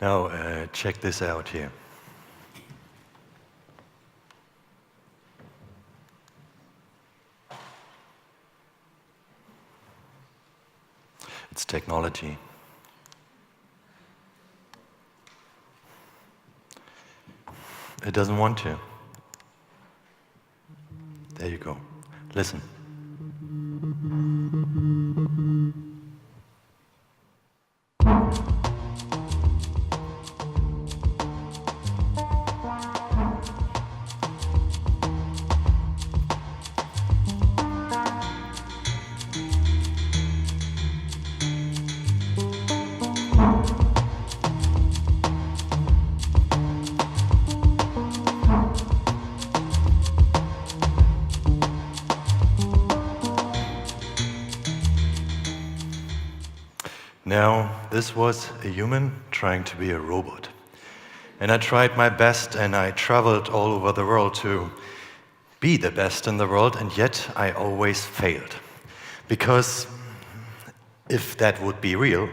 Now, check this out here. It's technology. It doesn't want to. There you go. Listen. Now, this was a human trying to be a robot. And I tried my best, and I traveled all over the world to be the best in the world, and yet I always failed. Because if that would be real,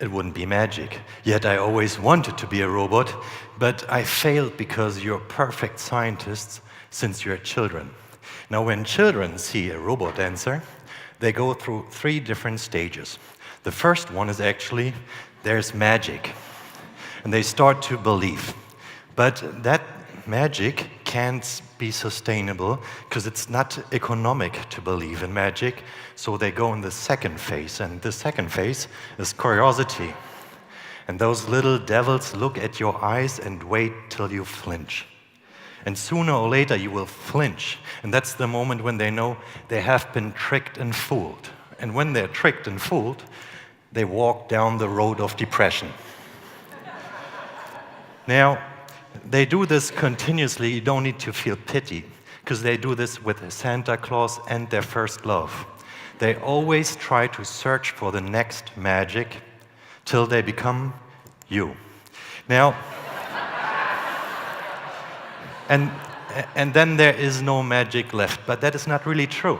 it wouldn't be magic. Yet I always wanted to be a robot, but I failed because you're perfect scientists since you're children. Now, when children see a robo-dancer, they go through 3 different stages. The first one is actually, there's magic, and they start to believe. But that magic can't be sustainable because it's not economic to believe in magic, so they go in the second phase, and the second phase is curiosity. And those little devils look at your eyes and wait till you flinch. And sooner or later you will flinch, and that's the moment when they know they have been tricked and fooled. And when they're tricked and fooled, they walk down the road of depression. Now, they do this continuously. You don't need to feel pity, because they do this with Santa Claus and their first love. They always try to search for the next magic till they become you. Now, and then there is no magic left, but that is not really true.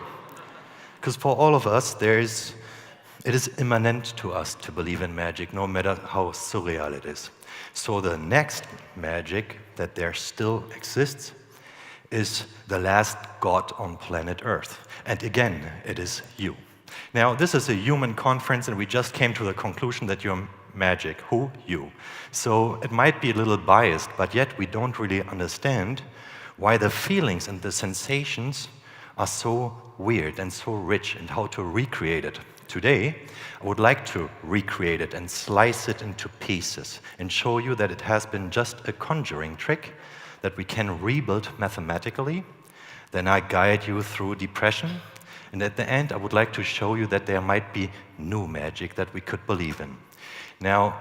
Because for all of us, it is immanent to us to believe in magic, no matter how surreal it is. So the next magic that there still exists is the last god on planet Earth. And again, it is you. Now, this is a human conference, and we just came to the conclusion that you're magic. Who? You. So it might be a little biased, but yet we don't really understand why the feelings and the sensations are so weird and so rich, and how to recreate it. Today, I would like to recreate it and slice it into pieces and show you that it has been just a conjuring trick that we can rebuild mathematically. Then I guide you through depression, and at the end I would like to show you that there might be new magic that we could believe in. Now,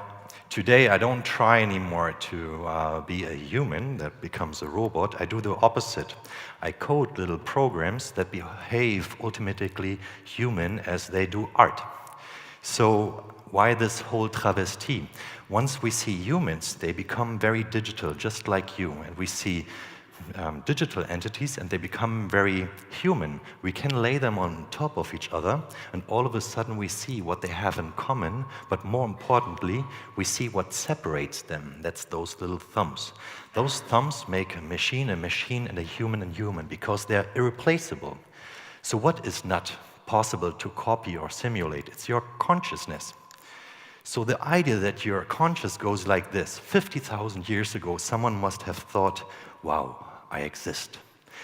today I don't try anymore to be a human that becomes a robot. I do the opposite. I code little programs that behave ultimately human as they do art. So why this whole travesty? Once we see humans, they become very digital, just like you. And we see digital entities, and they become very human. We can lay them on top of each other, and all of a sudden we see what they have in common, but more importantly, we see what separates them. That's those little thumbs. Those thumbs make a machine, and a human, because they're irreplaceable. So what is not possible to copy or simulate? It's your consciousness. So the idea that your conscious goes like this, 50,000 years ago, someone must have thought, wow, I exist.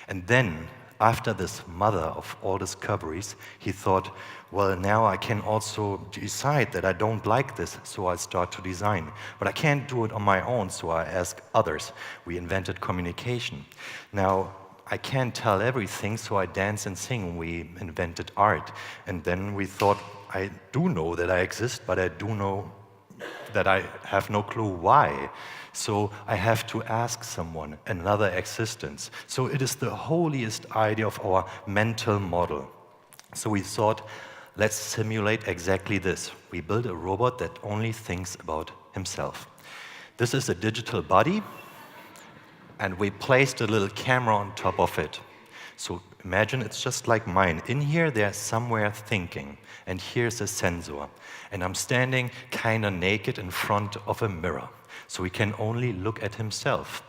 And then, after this mother of all discoveries, he thought, well, now I can also decide that I don't like this, so I start to design. But I can't do it on my own, so I ask others. We invented communication. Now, I can't tell everything, so I dance and sing. We invented art. And then we thought, I do know that I exist, but I do know that I have no clue why. So I have to ask someone, another existence. So it is the holiest idea of our mental model. So we thought, let's simulate exactly this. We build a robot that only thinks about himself. This is a digital body, and we placed a little camera on top of it. So imagine it's just like mine. In here, there's somewhere thinking, and here's a sensor. And I'm standing kind of naked in front of a mirror, so he can only look at himself.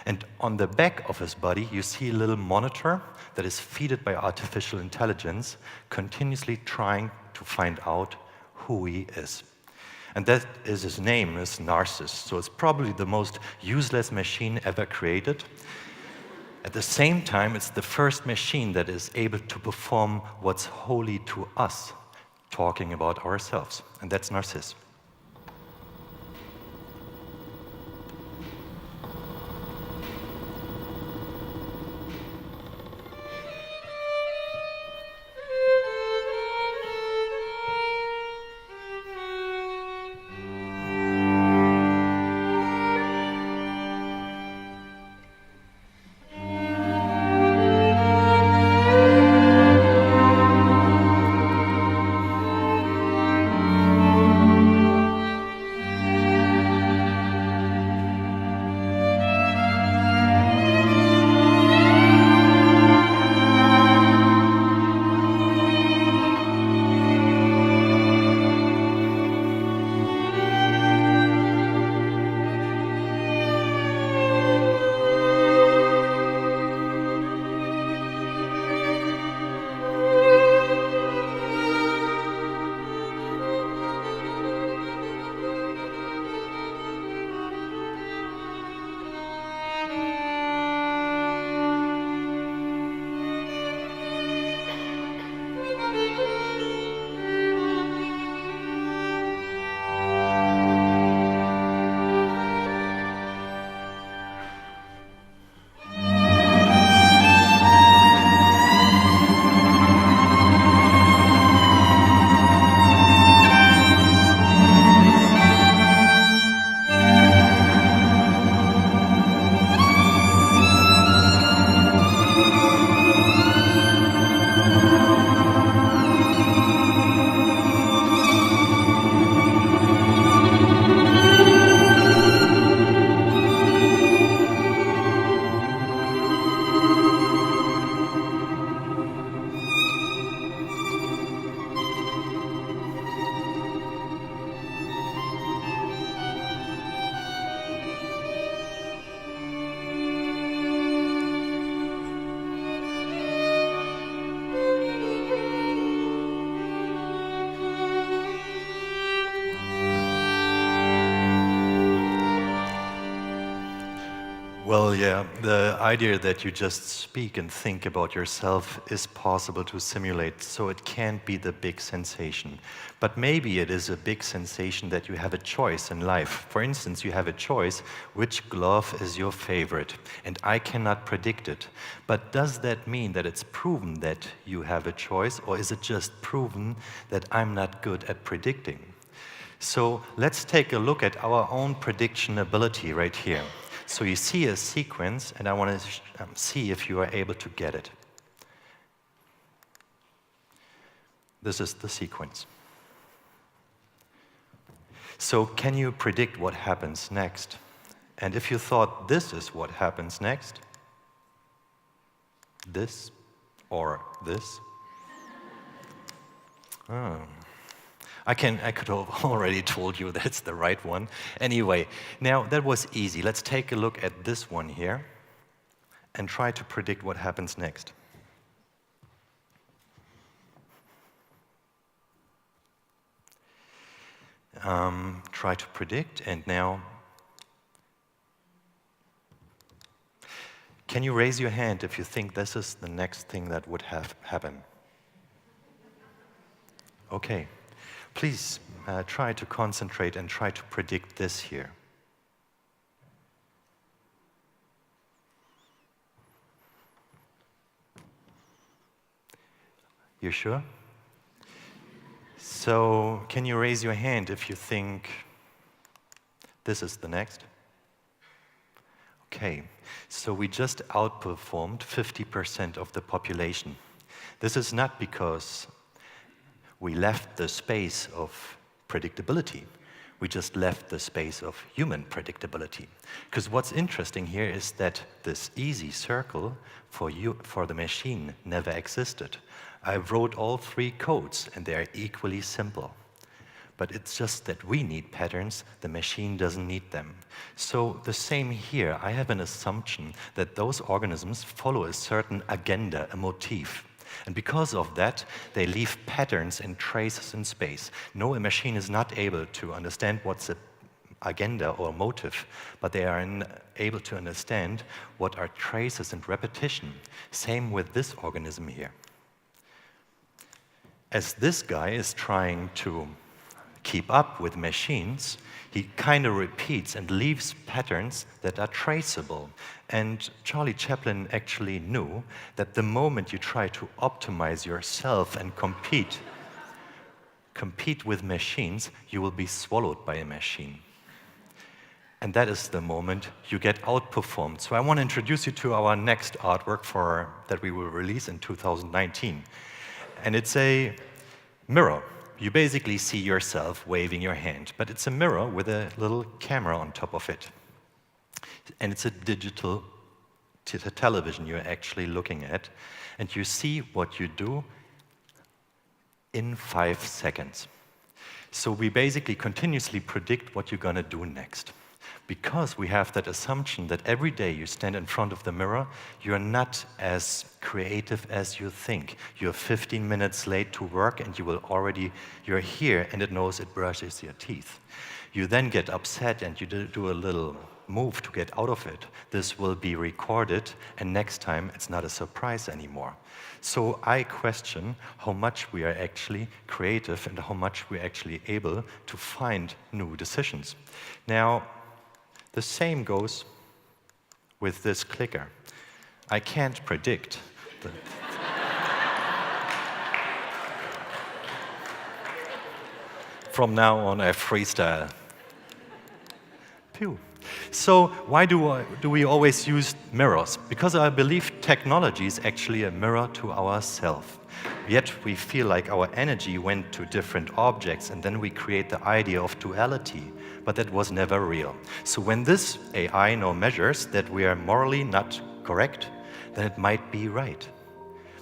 And on the back of his body, you see a little monitor that is fed by artificial intelligence, continuously trying to find out who he is. And that is his name, is Narciss. So it's probably the most useless machine ever created. At the same time, it's the first machine that is able to perform what's holy to us, talking about ourselves. And that's Narciss. Well, yeah, the idea that you just speak and think about yourself is possible to simulate, so it can't be the big sensation. But maybe it is a big sensation that you have a choice in life. For instance, you have a choice which glove is your favorite, and I cannot predict it. But does that mean that it's proven that you have a choice, or is it just proven that I'm not good at predicting? So let's take a look at our own prediction ability right here. So you see a sequence, and I want to see if you are able to get it. This is the sequence. So can you predict what happens next? And if you thought this is what happens next, this or this? Oh. I could have already told you that's the right one. Anyway, now that was easy. Let's take a look at this one here and try to predict what happens next. Try to predict, and now, can you raise your hand if you think this is the next thing that would have happen? Okay. Please try to concentrate and try to predict this here. You sure? So, can you raise your hand if you think this is the next? Okay, so we just outperformed 50% of the population. This is not because we left the space of predictability. We just left the space of human predictability. Because what's interesting here is that this easy circle for the machine never existed. I wrote all 3 codes, and they are equally simple. But it's just that we need patterns, the machine doesn't need them. So the same here, I have an assumption that those organisms follow a certain agenda, a motif. And because of that, they leave patterns and traces in space. No, a machine is not able to understand what's an agenda or motive, but they are able to understand what are traces and repetition. Same with this organism here. As this guy is trying to keep up with machines, he kind of repeats and leaves patterns that are traceable. And Charlie Chaplin actually knew that the moment you try to optimize yourself and compete with machines, you will be swallowed by a machine. And that is the moment you get outperformed. So I want to introduce you to our next artwork that we will release in 2019. And it's a mirror. You basically see yourself waving your hand, but it's a mirror with a little camera on top of it. And it's a digital television you're actually looking at, and you see what you do in 5 seconds. So we basically continuously predict what you're going to do next. Because we have that assumption that every day you stand in front of the mirror, you're not as creative as you think. You're 15 minutes late to work and you're here and it knows it brushes your teeth. You then get upset and you do a little move to get out of it. This will be recorded and next time it's not a surprise anymore. So I question how much we are actually creative and how much we're actually able to find new decisions. Now, the same goes with this clicker. I can't predict. From now on, I freestyle. Pew. So why do we always use mirrors? Because I believe technology is actually a mirror to ourselves. Yet we feel like our energy went to different objects, and then we create the idea of duality. But that was never real. So when this AI now measures that we are morally not correct, then it might be right.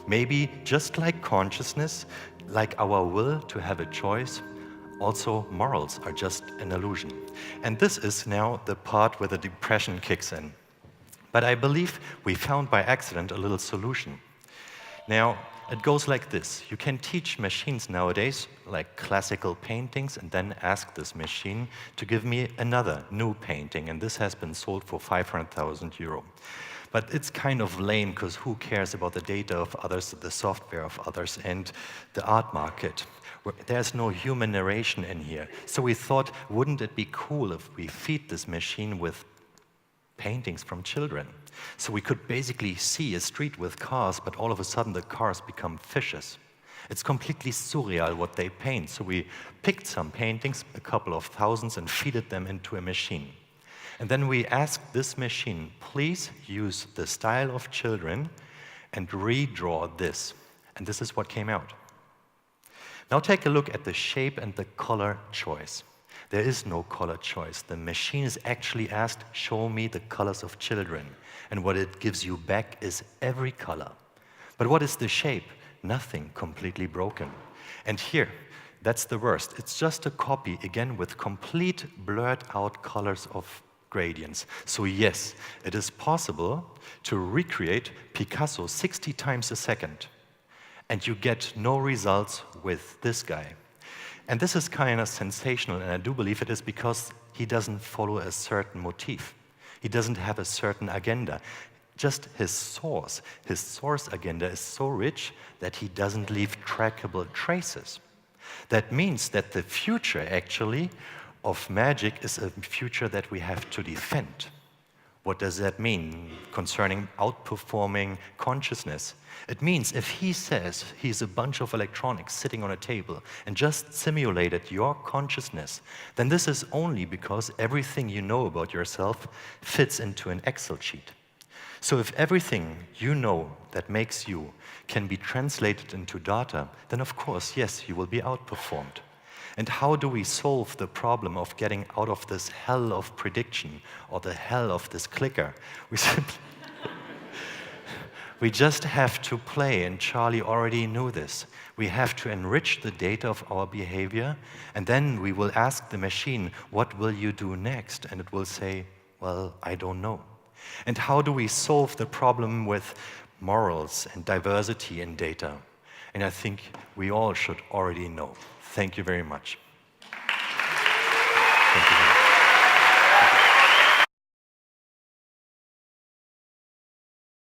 Maybe just like consciousness, like our will to have a choice, also morals are just an illusion. And this is now the part where the depression kicks in. But I believe we found by accident a little solution. Now, it goes like this. You can teach machines nowadays, like classical paintings, and then ask this machine to give me another new painting, and this has been sold for 500,000 euro. But it's kind of lame, because who cares about the data of others, the software of others, and the art market? There's no human narration in here. So we thought, wouldn't it be cool if we feed this machine with paintings from children? So we could basically see a street with cars, but all of a sudden the cars become fishes. It's completely surreal what they paint. So we picked some paintings, a couple of thousands, and feeded them into a machine. And then we asked this machine, please use the style of children and redraw this. And this is what came out. Now take a look at the shape and the color choice. There is no color choice. The machine is actually asked, show me the colors of children. And what it gives you back is every color. But what is the shape? Nothing, completely broken. And here, that's the worst. It's just a copy, again, with complete blurred out colors of gradients. So yes, it is possible to recreate Picasso 60 times a second. And you get no results with this guy. And this is kind of sensational, and I do believe it is because he doesn't follow a certain motif. He doesn't have a certain agenda. Just his source agenda is so rich that he doesn't leave trackable traces. That means that the future, actually, of magic is a future that we have to defend. What does that mean concerning outperforming consciousness? It means if he says he's a bunch of electronics sitting on a table and just simulated your consciousness, then this is only because everything you know about yourself fits into an Excel sheet. So if everything you know that makes you can be translated into data, then of course, yes, you will be outperformed. And how do we solve the problem of getting out of this hell of prediction or the hell of this clicker? We just have to play, and Charlie already knew this. We have to enrich the data of our behavior, and then we will ask the machine, what will you do next? And it will say, well, I don't know. And how do we solve the problem with morals and diversity in data? And I think we all should already know. Thank you very much. Thank you very much.